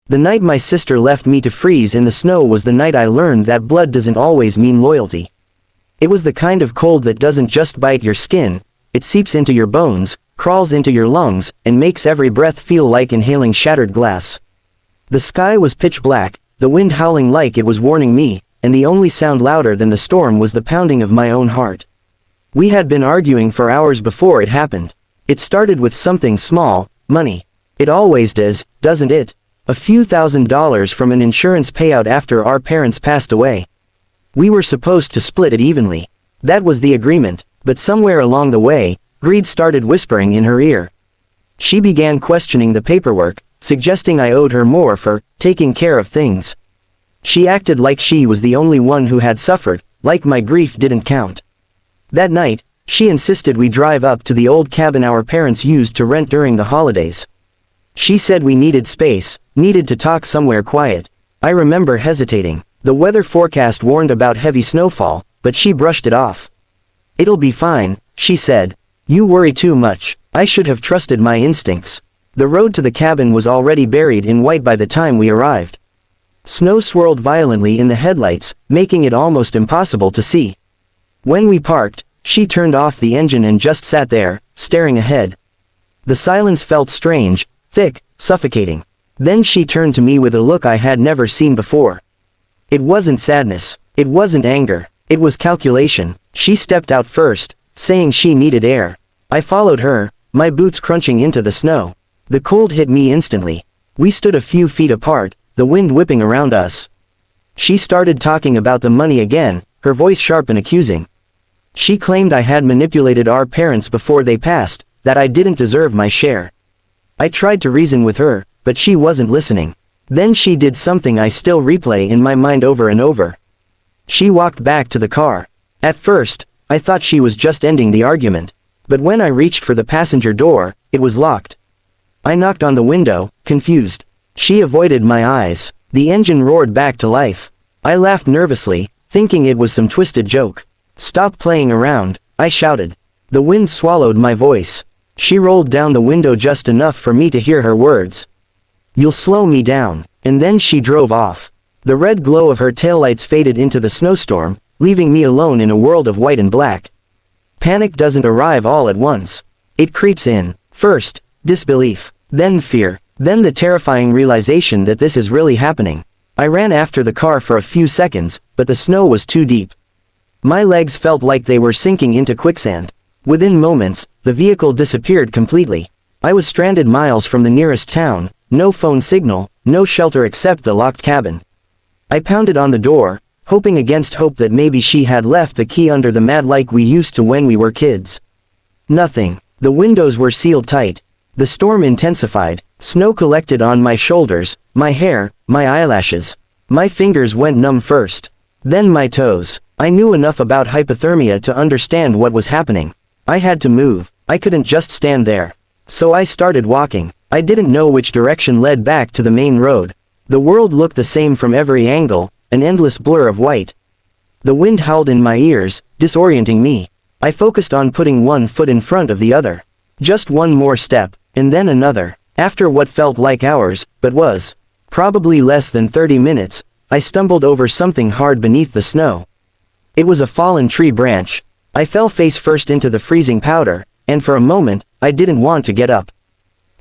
The night my sister left me to freeze in the snow was the night I learned that blood doesn't always mean loyalty. It was the kind of cold that doesn't just bite your skin, it seeps into your bones, crawls into your lungs, and makes every breath feel like inhaling shattered glass. The sky was pitch black, the wind howling like it was warning me, and the only sound louder than the storm was the pounding of my own heart. We had been arguing for hours before it happened. It started with something small, money. It always does, doesn't it? A few $1,000s from an insurance payout after our parents passed away. We were supposed to split it evenly. That was the agreement, but somewhere along the way, greed started whispering in her ear. She began questioning the paperwork, suggesting I owed her more for taking care of things. She acted like she was the only one who had suffered, like my grief didn't count. That night, she insisted we drive up to the old cabin our parents used to rent during the holidays. She said we needed space, needed to talk somewhere quiet. I remember hesitating. The weather forecast warned about heavy snowfall, but she brushed it off. "It'll be fine," she said. "You worry too much." I should have trusted my instincts. The road to the cabin was already buried in white by the time we arrived. Snow swirled violently in the headlights, making it almost impossible to see. When we parked, she turned off the engine and just sat there, staring ahead. The silence felt strange, thick, suffocating. Then she turned to me with a look I had never seen before. It wasn't sadness. It wasn't anger. It was calculation. She stepped out first, saying she needed air. I followed her, my boots crunching into the snow. The cold hit me instantly. We stood a few feet apart, the wind whipping around us. She started talking about the money again, her voice sharp and accusing. She claimed I had manipulated our parents before they passed, that I didn't deserve my share. I tried to reason with her, but she wasn't listening. Then she did something I still replay in my mind over and over. She walked back to the car. At first, I thought she was just ending the argument. But when I reached for the passenger door, it was locked. I knocked on the window, confused. She avoided my eyes. The engine roared back to life. I laughed nervously, thinking it was some twisted joke. "Stop playing around," I shouted. The wind swallowed my voice. She rolled down the window just enough for me to hear her words. "You'll slow me down." And then she drove off. The red glow of her taillights faded into the snowstorm, leaving me alone in a world of white and black. Panic doesn't arrive all at once. It creeps in. First, disbelief. Then fear. Then the terrifying realization that this is really happening. I ran after the car for a few seconds, but the snow was too deep. My legs felt like they were sinking into quicksand. Within moments, the vehicle disappeared completely. I was stranded miles from the nearest town, no phone signal, no shelter except the locked cabin. I pounded on the door, hoping against hope that maybe she had left the key under the mat like we used to when we were kids. Nothing. The windows were sealed tight. The storm intensified. Snow collected on my shoulders, my hair, my eyelashes. My fingers went numb first. Then my toes. I knew enough about hypothermia to understand what was happening. I had to move. I couldn't just stand there. So I started walking. I didn't know which direction led back to the main road. The world looked the same from every angle, an endless blur of white. The wind howled in my ears, disorienting me. I focused on putting one foot in front of the other. Just one more step, and then another. After what felt like hours, but was probably less than 30 minutes, I stumbled over something hard beneath the snow. It was a fallen tree branch. I fell face first into the freezing powder, and for a moment, I didn't want to get up.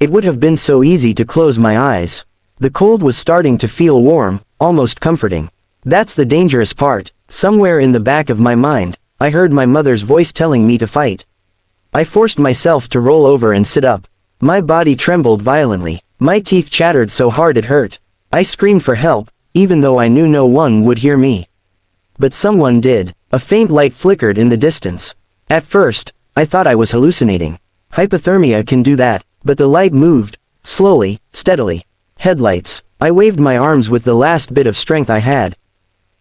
It would have been so easy to close my eyes. The cold was starting to feel warm, almost comforting. That's the dangerous part. Somewhere in the back of my mind, I heard my mother's voice telling me to fight. I forced myself to roll over and sit up. My body trembled violently. My teeth chattered so hard it hurt. I screamed for help, even though I knew no one would hear me. But someone did. A faint light flickered in the distance. At first, I thought I was hallucinating. Hypothermia can do that, but the light moved, slowly, steadily. Headlights. I waved my arms with the last bit of strength I had.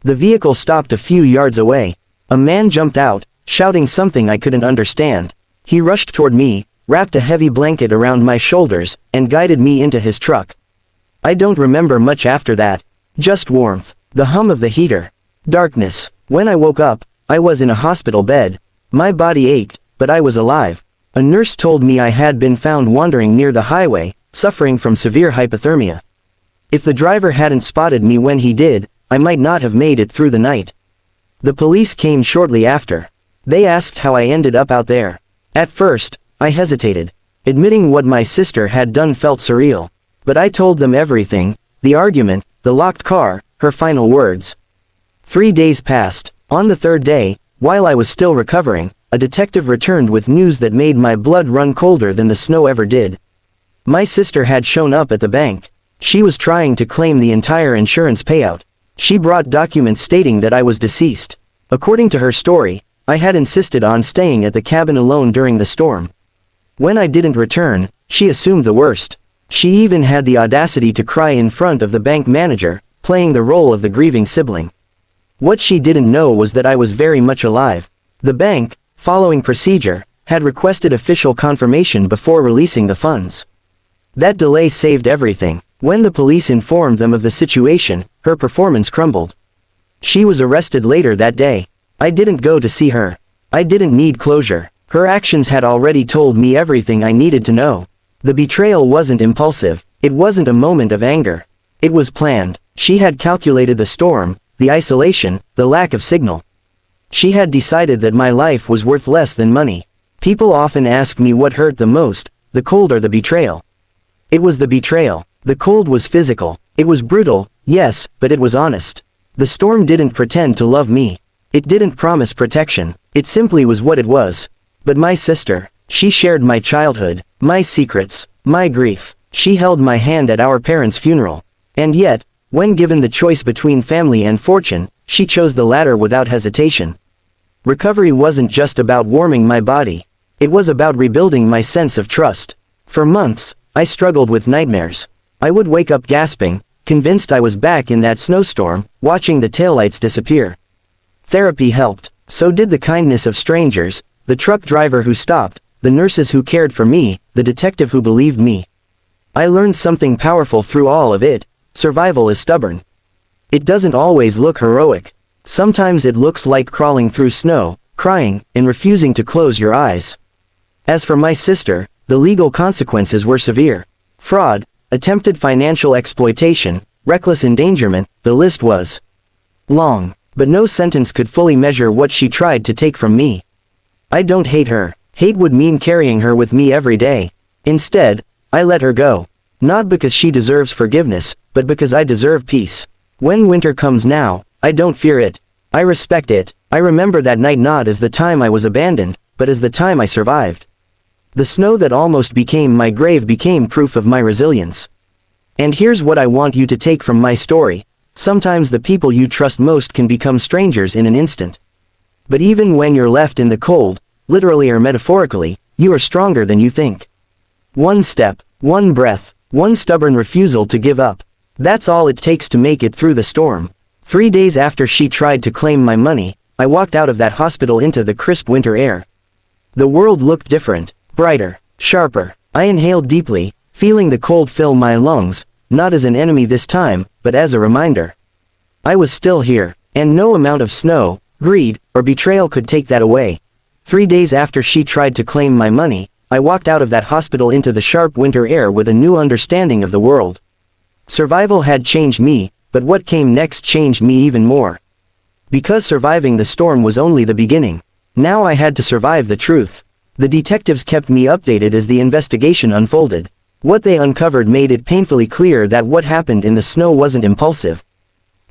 The vehicle stopped a few yards away. A man jumped out, shouting something I couldn't understand. He rushed toward me, wrapped a heavy blanket around my shoulders, and guided me into his truck. I don't remember much after that. Just warmth. The hum of the heater. Darkness. When I woke up, I was in a hospital bed. My body ached, but I was alive. A nurse told me I had been found wandering near the highway, suffering from severe hypothermia. If the driver hadn't spotted me when he did, I might not have made it through the night. The police came shortly after. They asked how I ended up out there. At first, I hesitated. Admitting what my sister had done felt surreal. But I told them everything, the argument, the locked car, her final words. 3 days passed. On the third day, while I was still recovering, a detective returned with news that made my blood run colder than the snow ever did. My sister had shown up at the bank. She was trying to claim the entire insurance payout. She brought documents stating that I was deceased. According to her story, I had insisted on staying at the cabin alone during the storm. When I didn't return, she assumed the worst. She even had the audacity to cry in front of the bank manager, playing the role of the grieving sibling. What she didn't know was that I was very much alive. The bank, following procedure, had requested official confirmation before releasing the funds. That delay saved everything. When the police informed them of the situation, her performance crumbled. She was arrested later that day. I didn't go to see her. I didn't need closure. Her actions had already told me everything I needed to know. The betrayal wasn't impulsive. It wasn't a moment of anger. It was planned. She had calculated the storm, the isolation, the lack of signal. She had decided that my life was worth less than money. People often ask me what hurt the most, the cold or the betrayal. It was the betrayal. The cold was physical. It was brutal, yes, but it was honest. The storm didn't pretend to love me. It didn't promise protection. It simply was what it was. But my sister, she shared my childhood, my secrets, my grief. She held my hand at our parents' funeral. And yet, when given the choice between family and fortune, she chose the latter without hesitation. Recovery wasn't just about warming my body. It was about rebuilding my sense of trust. For months, I struggled with nightmares. I would wake up gasping, convinced I was back in that snowstorm, watching the taillights disappear. Therapy helped. So did the kindness of strangers, the truck driver who stopped, the nurses who cared for me, the detective who believed me. I learned something powerful through all of it. Survival is stubborn. It doesn't always look heroic. Sometimes it looks like crawling through snow, crying, and refusing to close your eyes. As for my sister, the legal consequences were severe. Fraud, attempted financial exploitation, reckless endangerment, the list was long. But no sentence could fully measure what she tried to take from me. I don't hate her. Hate would mean carrying her with me every day. Instead, I let her go. Not because she deserves forgiveness, but because I deserve peace. When winter comes now, I don't fear it. I respect it. I remember that night not as the time I was abandoned, but as the time I survived. The snow that almost became my grave became proof of my resilience. And here's what I want you to take from my story. Sometimes the people you trust most can become strangers in an instant. But even when you're left in the cold, literally or metaphorically, you are stronger than you think. One step, one breath, one stubborn refusal to give up. That's all it takes to make it through the storm. 3 days after she tried to claim my money, I walked out of that hospital into the crisp winter air. The world looked different, brighter, sharper. I inhaled deeply, feeling the cold fill my lungs, not as an enemy this time, but as a reminder. I was still here, and no amount of snow, greed, or betrayal could take that away. 3 days after she tried to claim my money, I walked out of that hospital into the sharp winter air with a new understanding of the world. Survival had changed me, but what came next changed me even more. Because surviving the storm was only the beginning. Now I had to survive the truth. The detectives kept me updated as the investigation unfolded. What they uncovered made it painfully clear that what happened in the snow wasn't impulsive.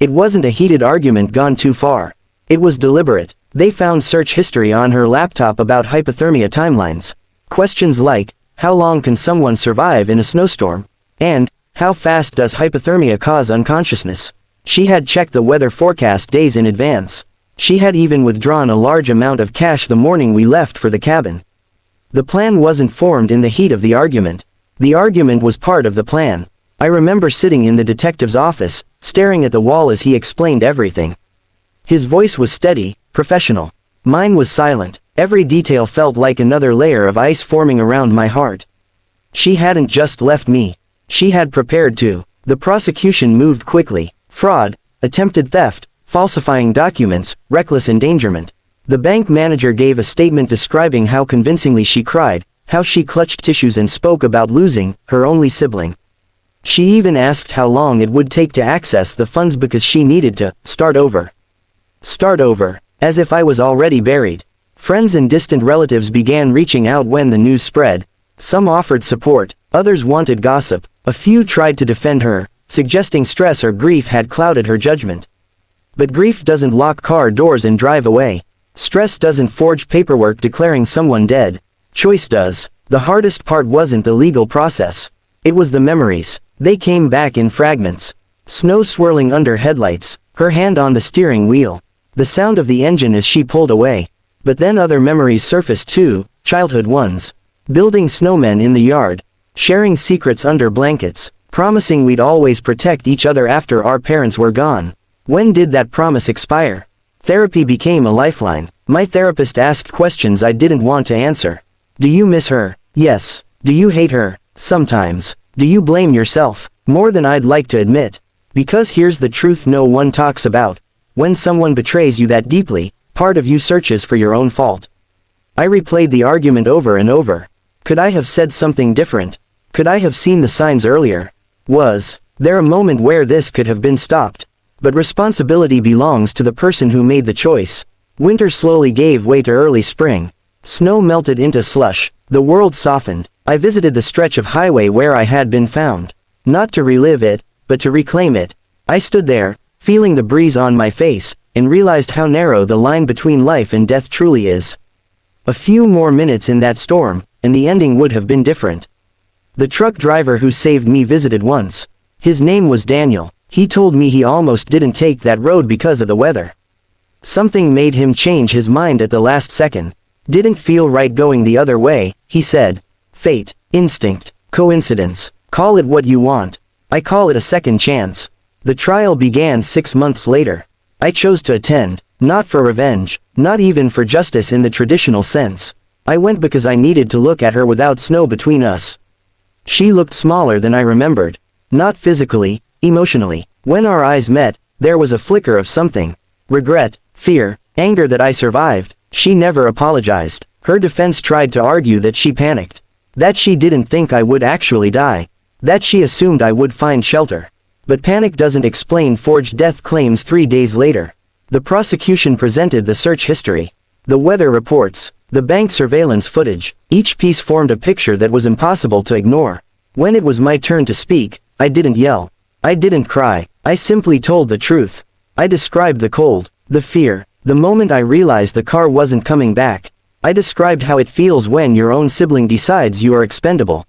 It wasn't a heated argument gone too far. It was deliberate. They found search history on her laptop about hypothermia timelines. Questions like, how long can someone survive in a snowstorm? And, how fast does hypothermia cause unconsciousness? She had checked the weather forecast days in advance. She had even withdrawn a large amount of cash the morning we left for the cabin. The plan wasn't formed in the heat of the argument. The argument was part of the plan. I remember sitting in the detective's office, staring at the wall as he explained everything. His voice was steady, professional. Mine was silent. Every detail felt like another layer of ice forming around my heart. She hadn't just left me. She had prepared to. The prosecution moved quickly. Fraud, attempted theft, falsifying documents, reckless endangerment. The bank manager gave a statement describing how convincingly she cried, how she clutched tissues and spoke about losing her only sibling. She even asked how long it would take to access the funds because she needed to start over. Start over, as if I was already buried. Friends and distant relatives began reaching out when the news spread. Some offered support, others wanted gossip, a few tried to defend her, suggesting stress or grief had clouded her judgment. But grief doesn't lock car doors and drive away. Stress doesn't forge paperwork declaring someone dead. Choice does. The hardest part wasn't the legal process. It was the memories. They came back in fragments. Snow swirling under headlights, her hand on the steering wheel. The sound of the engine as she pulled away. But then other memories surfaced too, childhood ones. Building snowmen in the yard. Sharing secrets under blankets. Promising we'd always protect each other after our parents were gone. When did that promise expire? Therapy became a lifeline. My therapist asked questions I didn't want to answer. Do you miss her? Yes. Do you hate her? Sometimes. Do you blame yourself? More than I'd like to admit. Because here's the truth no one talks about. When someone betrays you that deeply, part of you searches for your own fault. I replayed the argument over and over. Could I have said something different? Could I have seen the signs earlier? Was there a moment where this could have been stopped? But responsibility belongs to the person who made the choice. Winter slowly gave way to early spring. Snow melted into slush. The world softened. I visited the stretch of highway where I had been found. Not to relive it, but to reclaim it. I stood there, feeling the breeze on my face, and realized how narrow the line between life and death truly is. A few more minutes in that storm, and the ending would have been different. The truck driver who saved me visited once. His name was Daniel. He told me he almost didn't take that road because of the weather. Something made him change his mind at the last second. Didn't feel right going the other way, he said. Fate, instinct, coincidence, call it what you want. I call it a second chance. The trial began 6 months later. I chose to attend, not for revenge, not even for justice in the traditional sense. I went because I needed to look at her without snow between us. She looked smaller than I remembered. Not physically, emotionally. When our eyes met, there was a flicker of something. Regret, fear, anger that I survived. She never apologized. Her defense tried to argue that she panicked. That she didn't think I would actually die. That she assumed I would find shelter. But panic doesn't explain forged death claims 3 days later. The prosecution presented the search history. The weather reports. The bank surveillance footage. Each piece formed a picture that was impossible to ignore. When it was my turn to speak, I didn't yell. I didn't cry. I simply told the truth. I described the cold, the fear, the moment I realized the car wasn't coming back. I described how it feels when your own sibling decides you are expendable.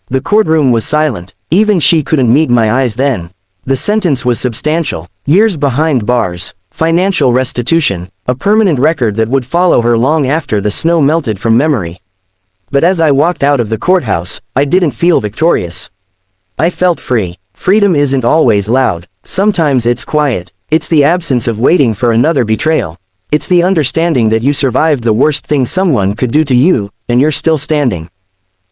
The courtroom was silent. Even she couldn't meet my eyes then. The sentence was substantial. Years behind bars. Financial restitution. A permanent record that would follow her long after the snow melted from memory. But as I walked out of the courthouse, I didn't feel victorious. I felt free. Freedom isn't always loud. Sometimes it's quiet. It's the absence of waiting for another betrayal. It's the understanding that you survived the worst thing someone could do to you, and you're still standing.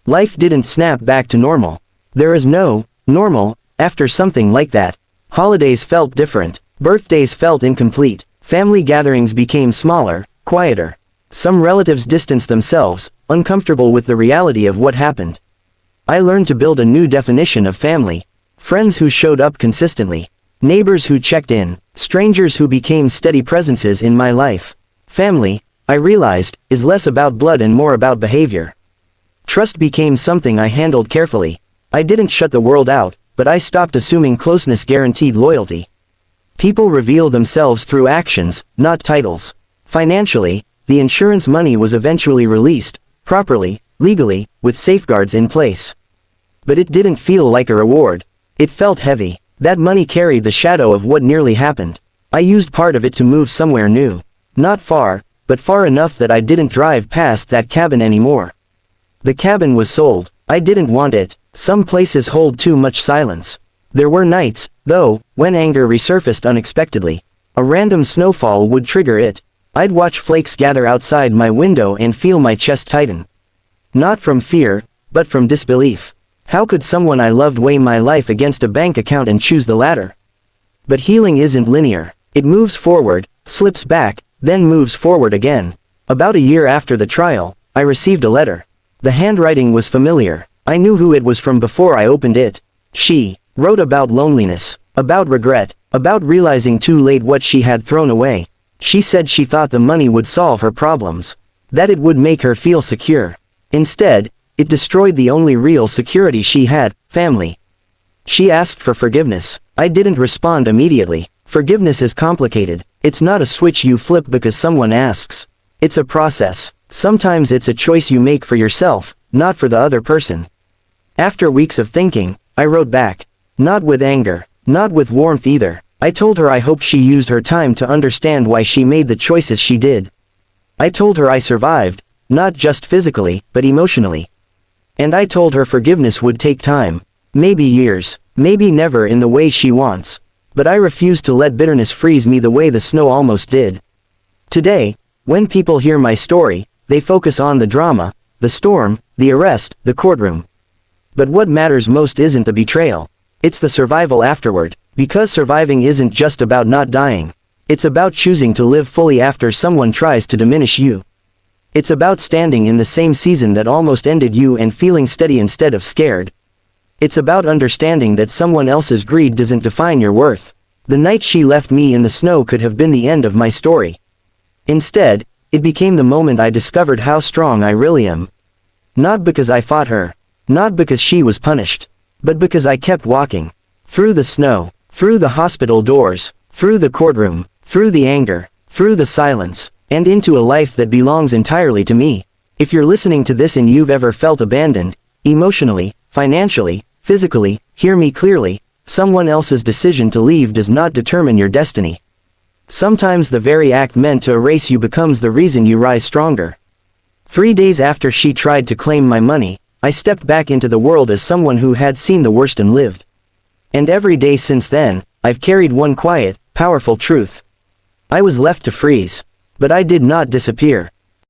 Life didn't snap back to normal. There is no normal after something like that. Holidays felt different. Birthdays felt incomplete. Family gatherings became smaller, quieter. Some relatives distanced themselves, uncomfortable with the reality of what happened. I learned to build a new definition of family. Friends who showed up consistently. Neighbors who checked in. Strangers who became steady presences in my life. Family, I realized, is less about blood and more about behavior. Trust became something I handled carefully. I didn't shut the world out, but I stopped assuming closeness guaranteed loyalty. People reveal themselves through actions, not titles. Financially, the insurance money was eventually released, properly, legally, with safeguards in place. But it didn't feel like a reward. It felt heavy. That money carried the shadow of what nearly happened. I used part of it to move somewhere new. Not far, but far enough that I didn't drive past that cabin anymore. The cabin was sold. I didn't want it. Some places hold too much silence. There were nights, though, when anger resurfaced unexpectedly. A random snowfall would trigger it. I'd watch flakes gather outside my window and feel my chest tighten. Not from fear, but from disbelief. How could someone I loved weigh my life against a bank account and choose the latter? But healing isn't linear. It moves forward, slips back, then moves forward again. About a year after the trial, I received a letter. The handwriting was familiar. I knew who it was from before I opened it. She Wrote about loneliness, about regret, about realizing too late what she had thrown away. She said she thought the money would solve her problems, that it would make her feel secure. Instead, it destroyed the only real security she had, family. She asked for forgiveness. I didn't respond immediately. Forgiveness is complicated. It's not a switch you flip because someone asks. It's a process. Sometimes it's a choice you make for yourself, not for the other person. After weeks of thinking, I wrote back. Not with anger, not with warmth either. I told her I hoped she used her time to understand why she made the choices she did. I told her I survived, not just physically, but emotionally. And I told her forgiveness would take time. Maybe years, maybe never in the way she wants. But I refused to let bitterness freeze me the way the snow almost did. Today, when people hear my story, they focus on the drama, the storm, the arrest, the courtroom. But what matters most isn't the betrayal. It's the survival afterward, because surviving isn't just about not dying. It's about choosing to live fully after someone tries to diminish you. It's about standing in the same season that almost ended you and feeling steady instead of scared. It's about understanding that someone else's greed doesn't define your worth. The night she left me in the snow could have been the end of my story. Instead, it became the moment I discovered how strong I really am. Not because I fought her. Not because she was punished. But because I kept walking. Through the snow. Through the hospital doors. Through the courtroom. Through the anger. Through the silence. And into a life that belongs entirely to me. If you're listening to this and you've ever felt abandoned, emotionally, financially, physically, hear me clearly, someone else's decision to leave does not determine your destiny. Sometimes the very act meant to erase you becomes the reason you rise stronger. 3 days after she tried to claim my money, I stepped back into the world as someone who had seen the worst and lived. And every day since then, I've carried one quiet, powerful truth. I was left to freeze. But I did not disappear.